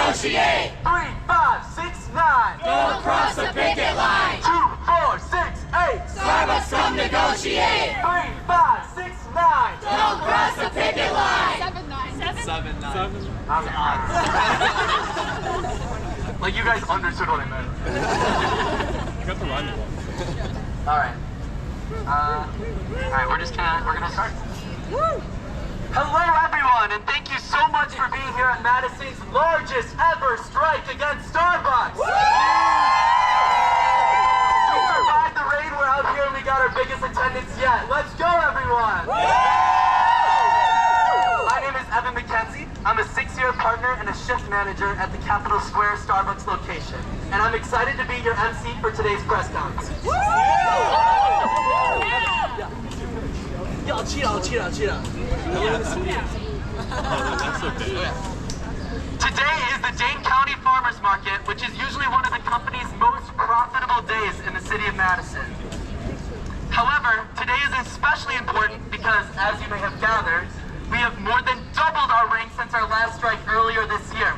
negotiate. 3, 5, 6, 9. Don't cross the picket line. 2, 4, 6, 8. Starbucks come negotiate. 3, 5, 6, 9. Don't cross the picket line. 7, 9. 7? 7-9. I'm odd. Like you guys understood what I meant. You got the rhyme one. Alright. Alright, we're gonna start. Hello everyone, and thank you so much for being here at Madison's largest ever strike against Starbucks! We survived the rain, we're out here and we got our biggest attendance yet. Let's go everyone! My name is Evan McKenzie. I'm a 6-year partner and a shift manager at the Capitol Square Starbucks location. And I'm excited to be your MC for today's press conference. Today is the Dane County Farmers Market, which is usually one of the company's most profitable days in the city of Madison. However, today is especially important because, as you may have gathered, we have more than doubled our ranks since our last strike earlier this year.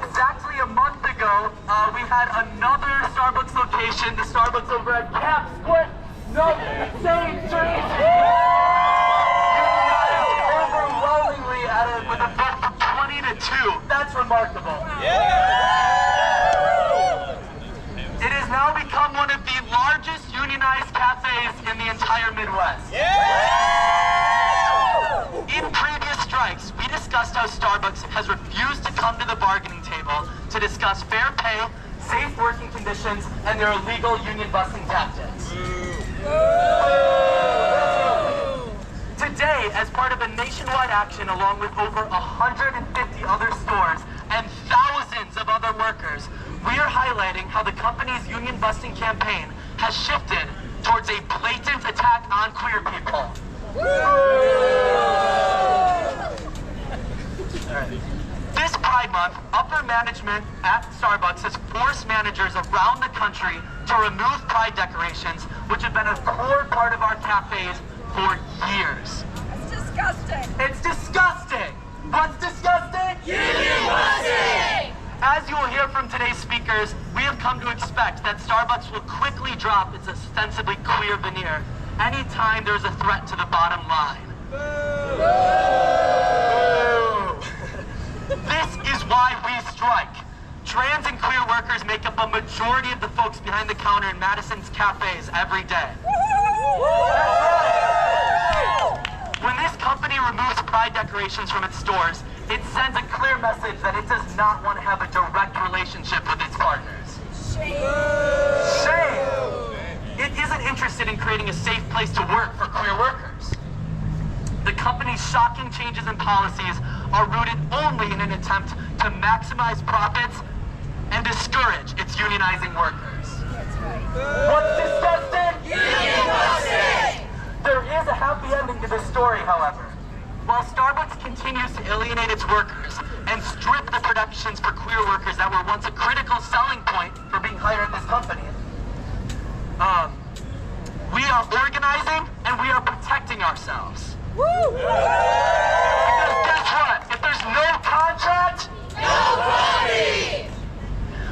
Exactly a month ago, we had another Starbucks location, the Starbucks over at Cap Split. No, same street. Overwhelmingly with a vote of 20 to 2. That's remarkable. It has now become one of the largest unionized cafes in the entire Midwest. In previous strikes, we discussed how Starbucks has refused to come to the bargaining table to discuss fair pay, safe working conditions, and their illegal union busting tactics. Today, as part of a nationwide action along with over 150 other stores and thousands of other workers, we are highlighting how the company's union busting campaign has shifted towards a blatant attack on queer people. This Pride Month, upper management at Starbucks has forced managers around the country to remove pride decorations, which have been a core part of our cafes for years. It's disgusting. It's disgusting! What's disgusting? Union busting! As you will hear from today's speakers, we have come to expect that Starbucks will quickly drop its ostensibly queer veneer anytime there's a threat to the bottom line. This is why we strike. Trans and queer workers make up a majority of the folks behind the counter in Madison's cafes every day. When this company removes pride decorations from its stores, it sends a clear message that it does not want to have a direct relationship with its partners. Shame! It isn't interested in creating a safe place to work for queer workers. The company's shocking changes in policies are rooted only in an attempt to maximize profits and discourage its unionizing workers. What's disgusting? Union busting! There is a happy ending to this story, however. While Starbucks continues to alienate its workers and strip the protections for queer workers that were once a critical selling point for being hired at this company, we are organizing and we are protecting ourselves. Because guess what? If there's no contract, No party!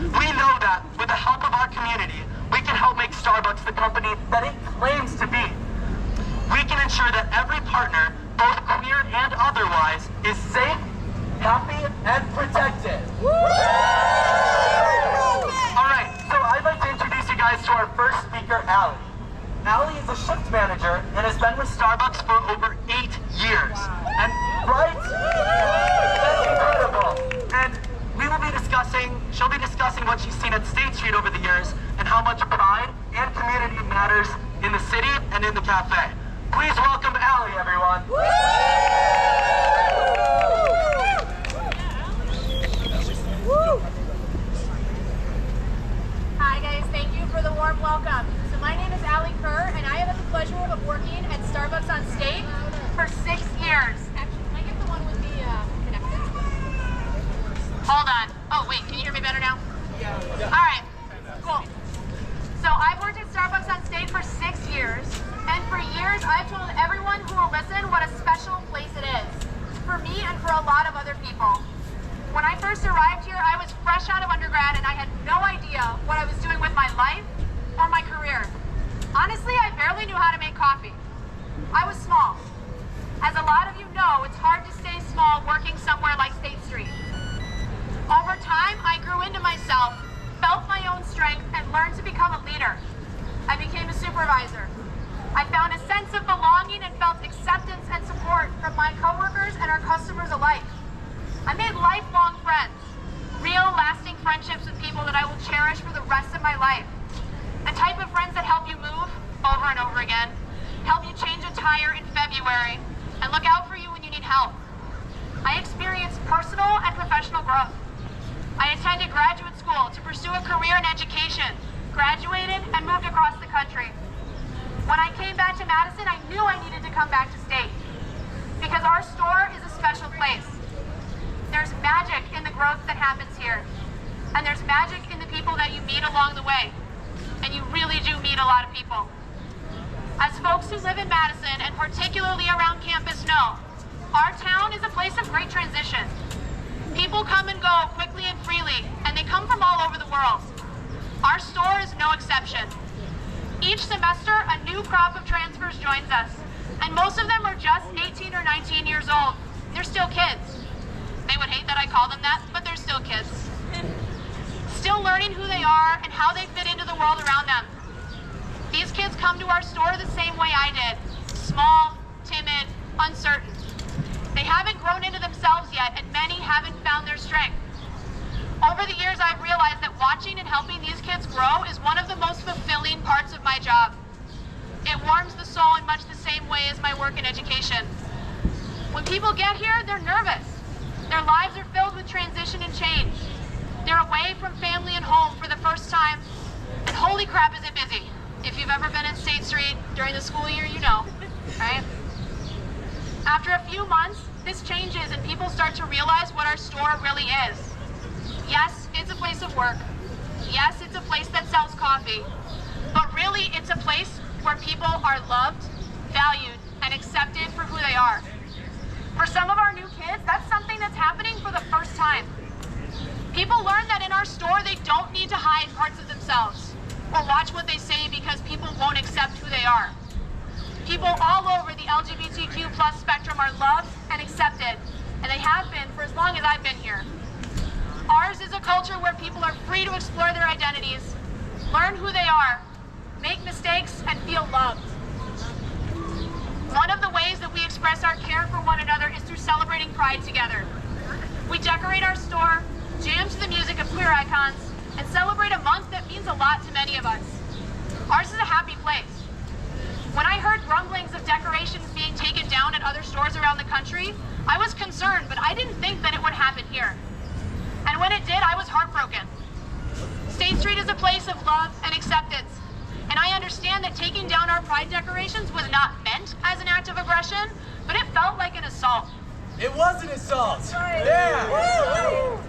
we know that with the help of our community, we can help make Starbucks the company that it claims to be. We can ensure that every partner, both queer and otherwise, is safe, happy, and protected. Alright, so I'd like to introduce you guys to our first speaker, Allie. Allie is a shift manager and has been with Starbucks for over 8 years. And right? That's incredible. And she'll be discussing what she's seen at State Street over the years and how much pride and community matters in the city and in the cafe. Please welcome Allie, everyone. Hi guys, thank you for the warm welcome. So my name is Allie Kerr, and I have had the pleasure of working at Starbucks on State for 6 years. Actually, can I get the one with the connector? Hold on. Oh wait, can you hear me better now? Yeah. All right, cool. So I've worked at Starbucks on State for 6 years, and for years I've told everyone who will listen what a special place it is. undergrad and I had no idea what I was doing with my life or my career. Honestly, I barely knew how to make coffee. I was small. As a lot of you know, it's hard to stay small working somewhere like State Street. Over time, I grew into myself, felt my own strength, and learned to become a leader. I became a supervisor. I found a sense of belonging and felt acceptance and support from my coworkers and our customers alike. I made lifelong friends, real lasting friendships with people that I will cherish for the rest of my life. The type of friends that help you move over and over again, help you change a tire in February, and look out for you when you need help. I experienced personal and professional growth. I attended graduate school to pursue a career in education, graduated, and moved across the country. When I came back to Madison, I knew I needed to come back to State because our store is a special place. There's magic in the growth that happens here, and there's magic in the people that you meet along the way, and you really do meet a lot of people. As folks who live in Madison, and particularly around campus, know, our town is a place of great transition. People come and go quickly and freely, and they come from all over the world. Our store is no exception. Each semester, a new crop of transfers joins us, and most of them are just 18 or 19 years old. They're still kids. They would hate that I call them that, but they're still kids. Still learning who they are and how they fit into the world around them. These kids come to our store the same way I did, small, timid, uncertain. They haven't grown into themselves yet, and many haven't found their strength. Over the years, I've realized that watching and helping these kids grow is one of the most fulfilling parts of my job. It warms the soul in much the same way as my work in education. When people get here, they're nervous. Their lives are filled with transition and change. They're away from family and home for the first time, and holy crap is it busy. If you've ever been in State Street during the school year, you know, right? After a few months, this changes and people start to realize what our store really is. Yes, it's a place of work. Yes, it's a place that sells coffee. But really, it's a place where people are loved, valued, and accepted for who they are. For some of our new kids, that's something that's happening for the first time. People learn that in our store, they don't need to hide parts of themselves or watch what they say because people won't accept who they are. People all over the LGBTQ+ spectrum are loved and accepted, and they have been for as long as I've been here. Ours is a culture where people are free to explore their identities, learn who they are, make mistakes, and feel loved. One of the ways that we express our care for one another is through celebrating Pride together. We decorate our store, jam to the music of queer icons, and celebrate a month that means a lot to many of us. Ours is a happy place. When I heard grumblings of decorations being taken down at other stores around the country, I was concerned, but I didn't think that it would happen here. And when it did, I was heartbroken. State Street is a place of love and acceptance, and I understand that taking down our Pride decorations was not meant as an act of aggression, but it felt like an assault. It was an assault. Right. Yeah.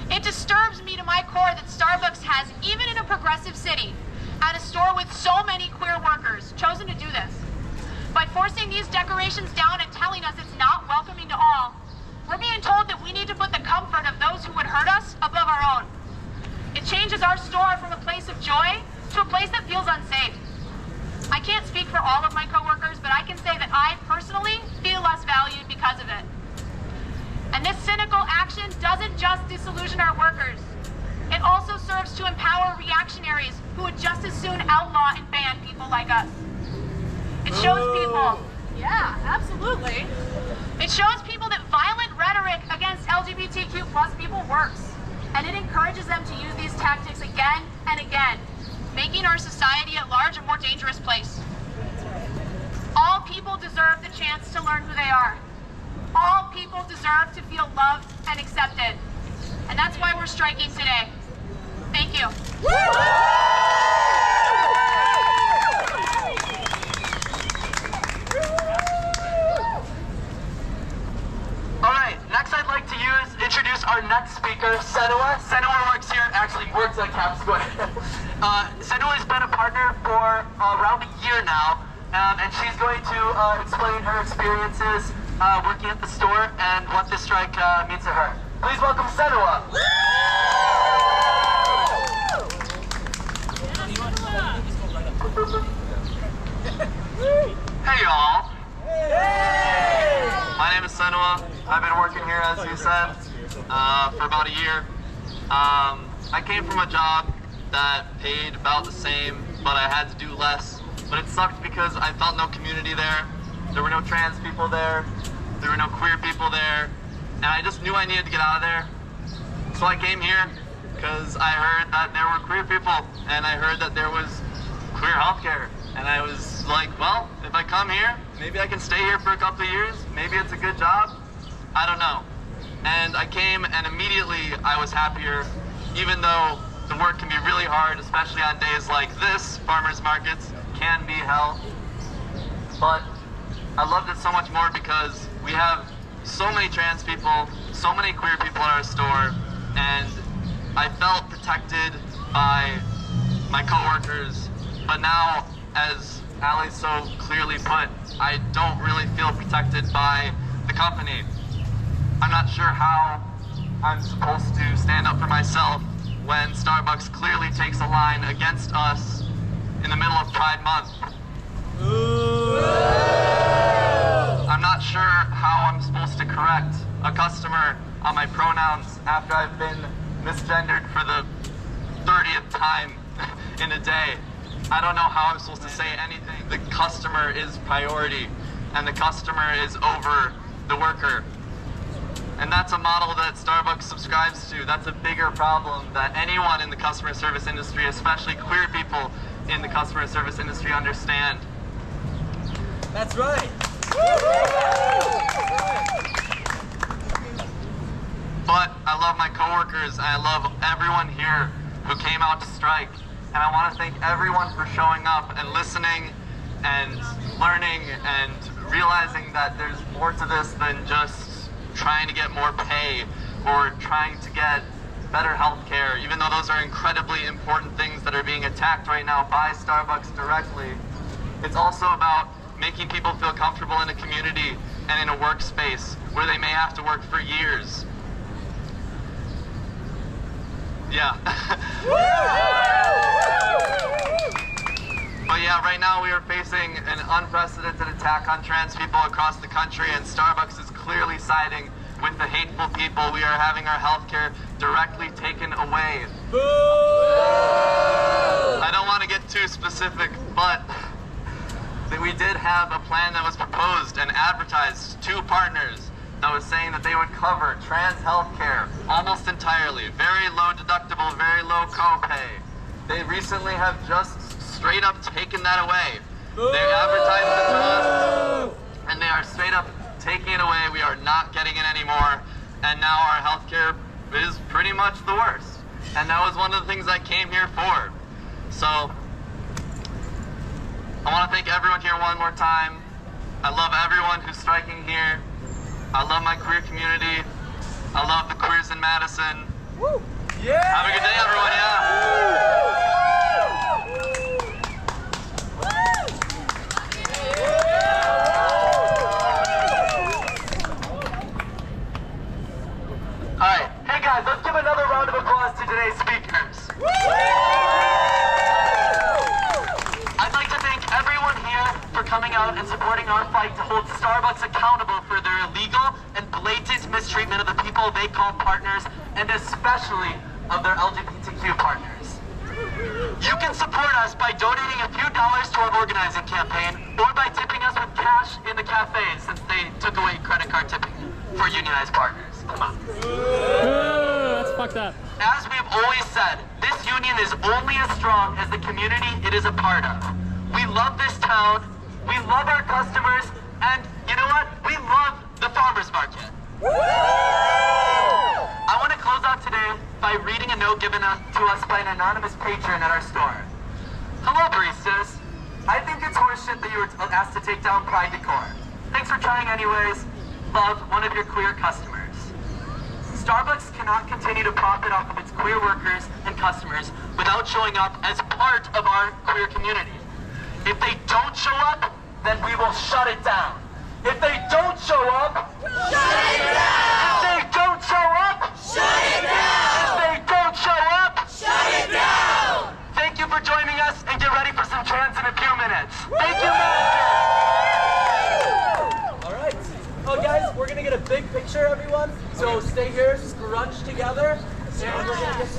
It disturbs me to my core that Starbucks has, even in a progressive city, at a store with so many queer workers, chosen to do this. By forcing these decorations down and telling us it's not welcoming to all, we're being told that we need to put the comfort of those who would hurt us above our own. It changes our store from a place of joy to a place that feels unsafe. I can't speak for all of my coworkers, but I can say that I personally feel less valued because of it. And this cynical action doesn't just disillusion our workers. It also serves to empower reactionaries who would just as soon outlaw and ban people like us. It shows people, yeah, absolutely. It shows people that violent rhetoric against LGBTQ+ people works, and it encourages them to use these tactics again and again, making our society at large a more dangerous place. All people deserve the chance to learn who they are. All people deserve to feel loved and accepted. And that's why we're striking today. Thank you. All right, next I'd like to introduce our next speaker, Senua. Senua works here, actually works at Cap Square. Senua's been a partner for around a year now, and she's going to explain her experiences working at the store and what this strike means to her. Please welcome Senua. about a year. I came from a job that paid about the same, but I had to do less. But it sucked because I felt no community there. There were no trans people there. There were no queer people there. And I just knew I needed to get out of there. So I came here because I heard that there were queer people and I heard that there was queer healthcare. And I was like, well, if I come here, maybe I can stay here for a couple of years. Maybe it's a good job. I don't know. And I came and immediately I was happier, even though the work can be really hard, especially on days like this. Farmers markets can be hell. But I loved it so much more because we have so many trans people, so many queer people in our store, and I felt protected by my coworkers. But now, as Allie so clearly put, I don't really feel protected by the company. I'm not sure how I'm supposed to stand up for myself when Starbucks clearly takes a line against us in the middle of Pride Month. I'm not sure how I'm supposed to correct a customer on my pronouns after I've been misgendered for the 30th time in a day. I don't know how I'm supposed to say anything. The customer is priority, and the customer is over the worker. And that's a model that Starbucks subscribes to. That's a bigger problem that anyone in the customer service industry, especially queer people in the customer service industry, understand. That's right. But I love my coworkers, and I love everyone here who came out to strike. And I want to thank everyone for showing up and listening and learning and realizing that there's more to this than just trying to get more pay or trying to get better health care, even though those are incredibly important things that are being attacked right now by Starbucks directly. It's also about making people feel comfortable in a community and in a workspace where they may have to work for years. Yeah. But yeah, right now we are facing an unprecedented attack on trans people across the country, and Starbucks is clearly siding with the hateful people. We are having our healthcare directly taken away. I don't want to get too specific, but we did have a plan that was proposed and advertised to partners that was saying that they would cover trans healthcare almost entirely. Very low deductible, very low copay. They recently have just straight up taken that away. They advertised it to us, and they are straight up taking it away. We are not getting it anymore, and now our healthcare is pretty much the worst. And that was one of the things I came here for. So I want to thank everyone here one more time. I love everyone who's striking here. I love my queer community. I love the queers in Madison. Woo. Yeah. Have a good day, everyone. All right. Hey guys, let's give another round of applause to today's speakers. I'd like to thank everyone here for coming out and supporting our fight to hold Starbucks accountable for their illegal and blatant mistreatment of the people they call partners, and especially of their LGBTQ partners. You can support us by donating a few dollars to our organizing campaign, or by tipping us with cash in the cafes, since they took away credit card tipping for unionized partners. Come on. That's fucked up. As we've always said, this union is only as strong as the community it is a part of. We love this town, we love our customers, and you know what? We love the farmers market. I want to close out today by reading a note given to us by an anonymous patron at our store. Hello, baristas. I think it's horseshit that you were asked to take down Pride decor. Thanks for trying anyways. Love, one of your queer customers. Starbucks cannot continue to profit off of its queer workers and customers without showing up as part of our queer community. If they don't show up, then we will shut it down. If they don't show up, Shut it down! if they don't show up, Shut it down! if they don't show up, Shut it down! thank you for joining us, and get ready for some trans in a few minutes. Thank you, Madison! All right. Oh, guys, we're gonna get a big picture, everyone. So stay here, scrunch together, and we're gonna get started.